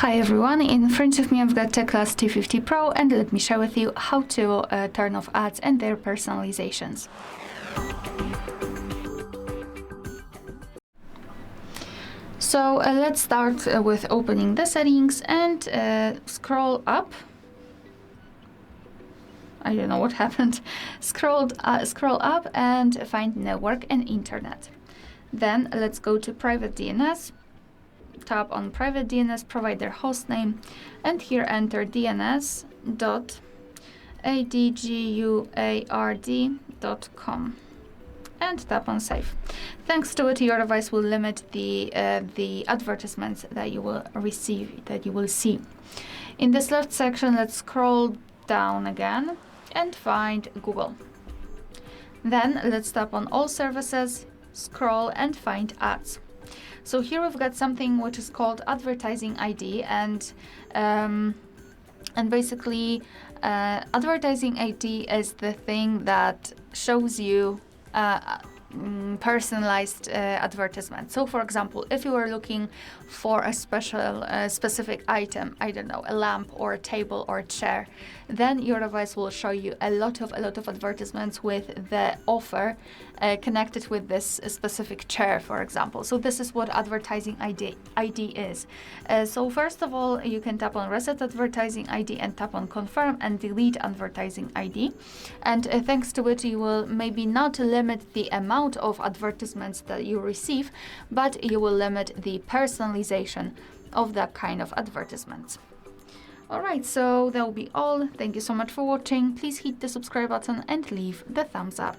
Hi everyone, in front of me I've got TECLAST T50 Pro, and let me share with you how to turn off ads and their personalizations. So let's start with opening the settings and scroll up. I don't know what happened. Scroll up and find network and internet. Then let's go to Private DNS. Tap on Private DNS provider hostname, and here enter dns.adguard.com and tap on save. Thanks to it, your device will limit the advertisements that you will receive, that you will see. In this left section, let's scroll down again and find Google. Then let's tap on all services, scroll and find ads. So here we've got something which is called advertising ID, and basically advertising ID is the thing that shows you personalized advertisement. So for example, if you are looking for a specific item, I don't know, a lamp or a table or a chair, then your device will show you a lot of advertisements with the offer connected with this specific chair, for example. So this is what advertising ID is. So first of all, you can tap on Reset Advertising ID and tap on Confirm and delete Advertising ID. And thanks to it, you will maybe not limit the amount of advertisements that you receive, but you will limit the personalization of that kind of advertisements. Alright, so that will be all. Thank you so much for watching. Please hit the subscribe button and leave the thumbs up.